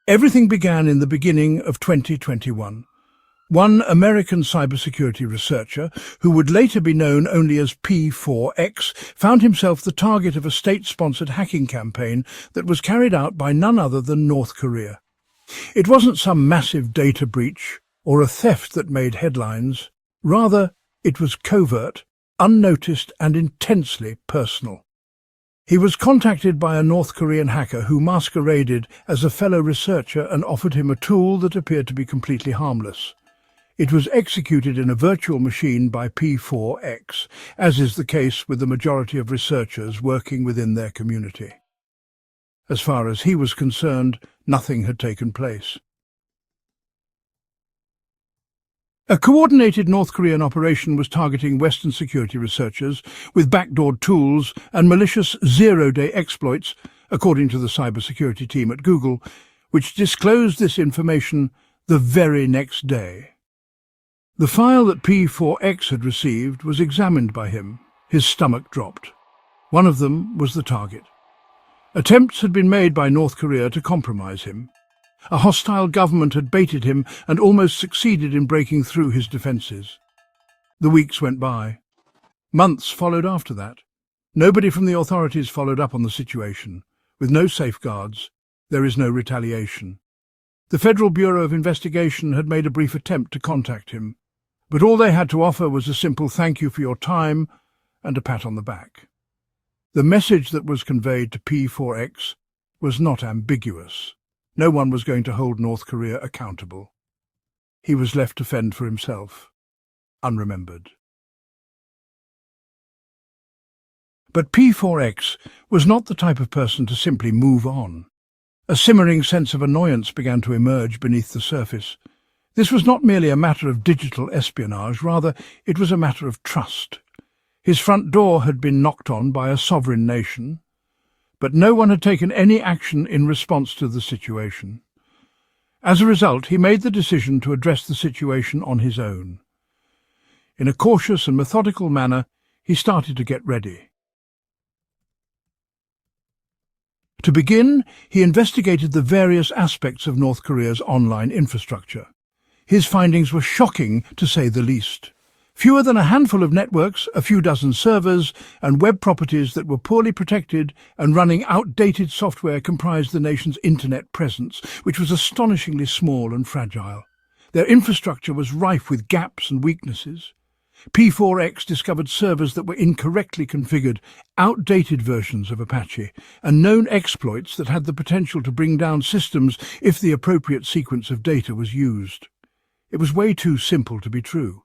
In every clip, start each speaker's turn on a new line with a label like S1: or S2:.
S1: Everything began in the beginning of 2021. One American cybersecurity researcher, who would later be known only as P4X, found himself the target of a state-sponsored hacking campaign that was carried out by none other than North Korea. It wasn't some massive data breach or a theft that made headlines. Rather, it was covert, unnoticed and intensely personal. He was contacted by a North Korean hacker who masqueraded as a fellow researcher and offered him a tool that appeared to be completely harmless. It was executed in a virtual machine by P4X, as is the case with the majority of researchers working within their community. As far as he was concerned, nothing had taken place. A coordinated North Korean operation was targeting Western security researchers with backdoor tools and malicious zero-day exploits, according to the cybersecurity team at Google, which disclosed this information the very next day. The file that P4X had received was examined by him. His stomach dropped. One of them was the target. Attempts had been made by North Korea to compromise him. A hostile government had baited him and almost succeeded in breaking through his defences. The weeks went by. Months followed after that. Nobody from the authorities followed up on the situation. With no safeguards, there is no retaliation. The Federal Bureau of Investigation had made a brief attempt to contact him, but all they had to offer was a simple thank you for your time and a pat on the back. The message that was conveyed to P4X was not ambiguous. No one was going to hold North Korea accountable. He was left to fend for himself, unremembered. But P4X was not the type of person to simply move on. A simmering sense of annoyance began to emerge beneath the surface. This was not merely a matter of digital espionage, rather it was a matter of trust. His front door had been knocked on by a sovereign nation, but no one had taken any action in response to the situation. As a result, he made the decision to address the situation on his own. In a cautious and methodical manner, he started to get ready. To begin, he investigated the various aspects of North Korea's online infrastructure. His findings were shocking, to say the least. Fewer than a handful of networks, a few dozen servers, and web properties that were poorly protected and running outdated software comprised the nation's internet presence, which was astonishingly small and fragile. Their infrastructure was rife with gaps and weaknesses. P4X discovered servers that were incorrectly configured, outdated versions of Apache, and known exploits that had the potential to bring down systems if the appropriate sequence of data was used. It was way too simple to be true.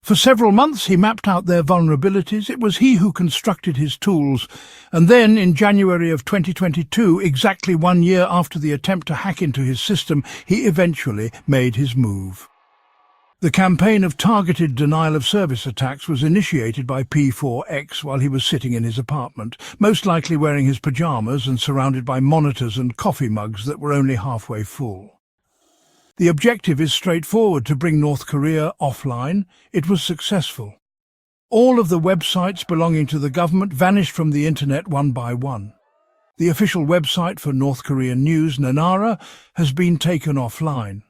S1: For several months he mapped out their vulnerabilities. It was he who constructed his tools. And then, in January of 2022, exactly 1 year after the attempt to hack into his system, he eventually made his move. The campaign of targeted denial-of-service attacks was initiated by P4X while he was sitting in his apartment, most likely wearing his pajamas and surrounded by monitors and coffee mugs that were only halfway full. The objective is straightforward: to bring North Korea offline. It was successful. All of the websites belonging to the government vanished from the internet one by one. The official website for North Korean news, Nanara, has been taken offline.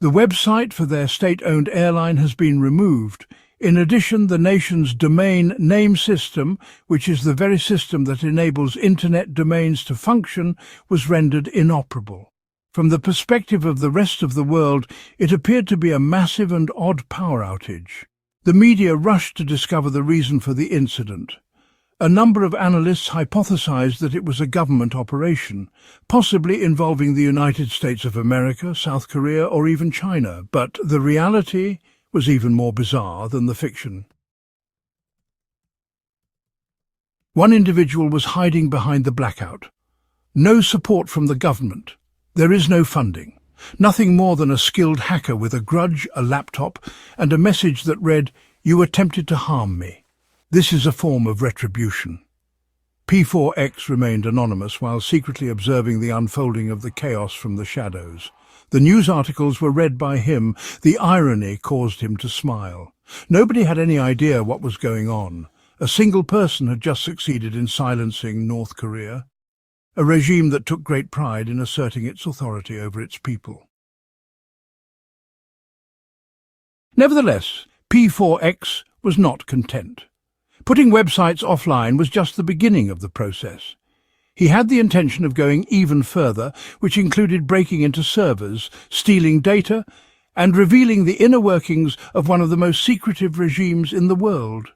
S1: The website for their state-owned airline has been removed. In addition, the nation's domain name system, which is the very system that enables internet domains to function, was rendered inoperable. From the perspective of the rest of the world, it appeared to be a massive and odd power outage. The media rushed to discover the reason for the incident. A number of analysts hypothesized that it was a government operation, possibly involving the United States of America, South Korea, or even China, but the reality was even more bizarre than the fiction. One individual was hiding behind the blackout. No support from the government. There is no funding. Nothing more than a skilled hacker with a grudge, a laptop, and a message that read, "You attempted to harm me. This is a form of retribution." P4X remained anonymous while secretly observing the unfolding of the chaos from the shadows. The news articles were read by him. The irony caused him to smile. Nobody had any idea what was going on. A single person had just succeeded in silencing North Korea. a regime that took great pride in asserting its authority over its people. Nevertheless, P4X was not content. Putting websites offline was just the beginning of the process. He had the intention of going even further, which included breaking into servers, stealing data, and revealing the inner workings of one of the most secretive regimes in the world.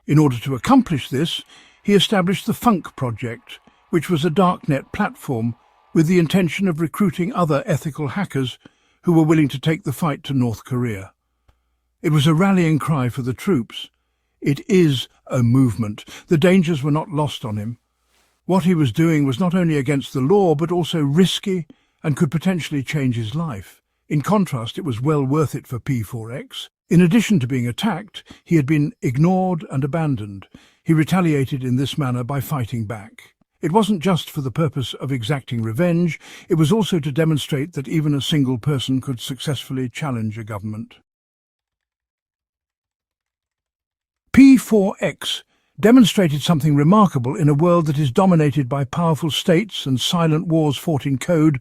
S1: In order to accomplish this, he established the Funk Project, which was a darknet platform with the intention of recruiting other ethical hackers who were willing to take the fight to North Korea. It was a rallying cry for the troops. It is a movement. The dangers were not lost on him. What he was doing was not only against the law, but also risky and could potentially change his life. In contrast, it was well worth it for P4X. In addition to being attacked, he had been ignored and abandoned. He retaliated in this manner by fighting back. It wasn't just for the purpose of exacting revenge, it was also to demonstrate that even a single person could successfully challenge a government. P4X demonstrated something remarkable in a world that is dominated by powerful states and silent wars fought in code.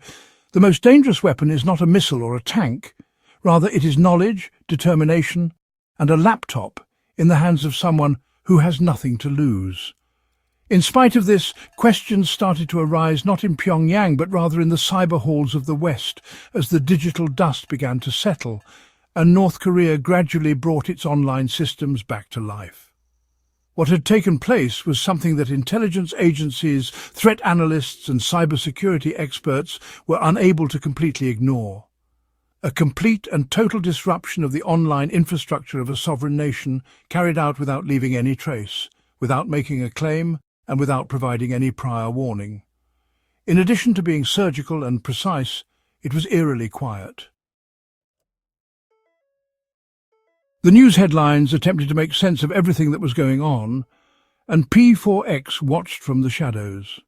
S1: The most dangerous weapon is not a missile or a tank. Rather, it is knowledge, determination, and a laptop in the hands of someone who has nothing to lose. In spite of this, questions started to arise not in Pyongyang but rather in the cyber halls of the West as the digital dust began to settle and North Korea gradually brought its online systems back to life. What had taken place was something that intelligence agencies, threat analysts and cybersecurity experts were unable to completely ignore. A complete and total disruption of the online infrastructure of a sovereign nation carried out without leaving any trace, without making a claim, and without providing any prior warning. In addition to being surgical and precise, it was eerily quiet. The news headlines attempted to make sense of everything that was going on, and P4X watched from the shadows.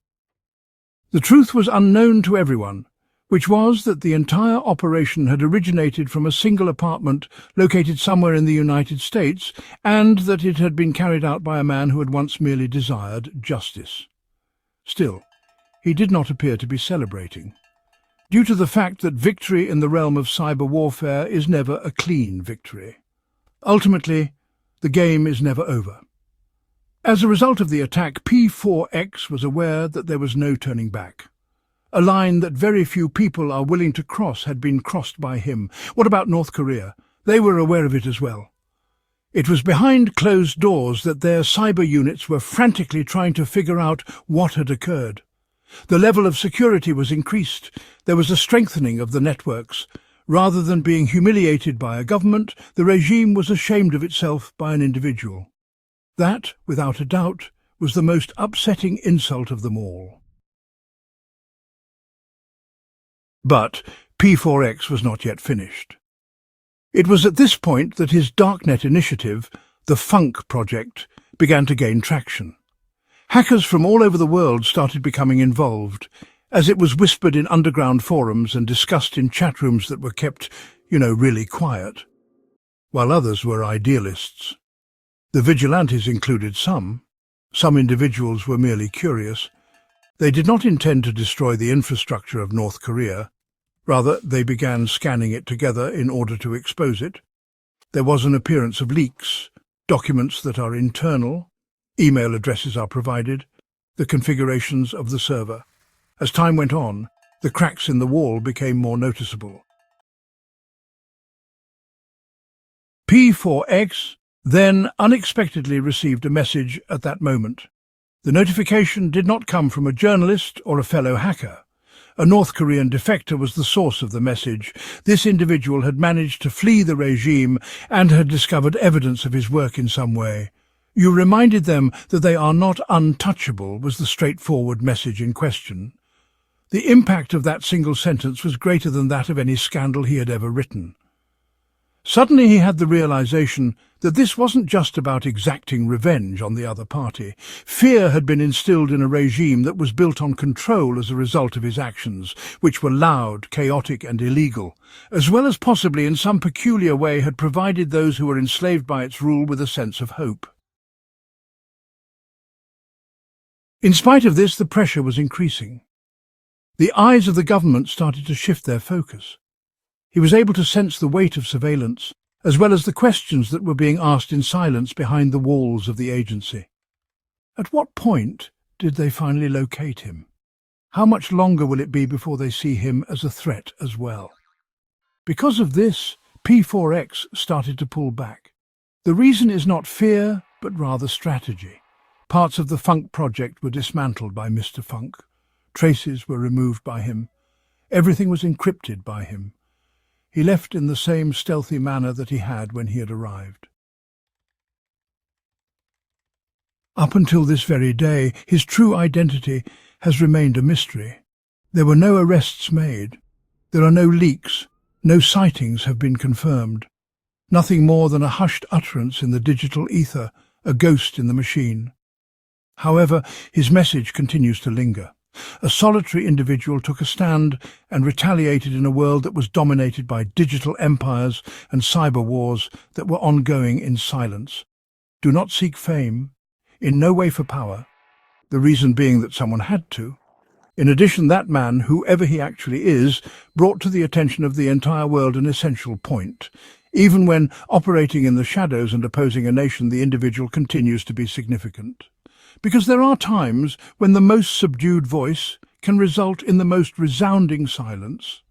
S1: The truth was unknown to everyone, which was that the entire operation had originated from a single apartment located somewhere in the United States, and that it had been carried out by a man who had once merely desired justice. Still, he did not appear to be celebrating, due to the fact that victory in the realm of cyber warfare is never a clean victory. Ultimately, the game is never over. As a result of the attack, P4X was aware that there was no turning back. A line that very few people are willing to cross had been crossed by him. What about North Korea? They were aware of it as well. It was behind closed doors that their cyber units were frantically trying to figure out what had occurred. The level of security was increased. There was a strengthening of the networks. Rather than being humiliated by a government, the regime was ashamed of itself by an individual. That, without a doubt, was the most upsetting insult of them all. But P4X was not yet finished. It was at this point that his darknet initiative, the Funk Project, began to gain traction. Hackers from all over the world started becoming involved, as it was whispered in underground forums and discussed in chat rooms that were kept, really quiet, while others were idealists. The vigilantes included some. Some individuals were merely curious. They did not intend to destroy the infrastructure of North Korea. Rather, they began scanning it together in order to expose it. There was an appearance of leaks, documents that are internal, email addresses are provided, the configurations of the server. As time went on, the cracks in the wall became more noticeable. P4X then unexpectedly received a message at that moment. The notification did not come from a journalist or a fellow hacker. A North Korean defector was the source of the message. This individual had managed to flee the regime and had discovered evidence of his work in some way. You reminded them that they are not untouchable, was the straightforward message in question. The impact of that single sentence was greater than that of any scandal he had ever written. Suddenly he had the realization that this wasn't just about exacting revenge on the other party. Fear had been instilled in a regime that was built on control as a result of his actions, which were loud, chaotic and illegal, as well as possibly in some peculiar way had provided those who were enslaved by its rule with a sense of hope. In spite of this, the pressure was increasing. The eyes of the government started to shift their focus. He was able to sense the weight of surveillance, as well as the questions that were being asked in silence behind the walls of the agency. At what point did they finally locate him? How much longer will it be before they see him as a threat as well? Because of this, P4X started to pull back. The reason is not fear, but rather strategy. Parts of the Funk project were dismantled by Mr. Funk. Traces were removed by him. Everything was encrypted by him. He left in the same stealthy manner that he had when he had arrived. Up until this very day, his true identity has remained a mystery. There were no arrests made. There are no leaks. No sightings have been confirmed. Nothing more than a hushed utterance in the digital ether, a ghost in the machine. However, his message continues to linger. A solitary individual took a stand and retaliated in a world that was dominated by digital empires and cyber wars that were ongoing in silence. Do not seek fame, in no way for power, the reason being that someone had to. In addition, that man, whoever he actually is, brought to the attention of the entire world an essential point. Even when operating in the shadows and opposing a nation, the individual continues to be significant. Because there are times when the most subdued voice can result in the most resounding silence.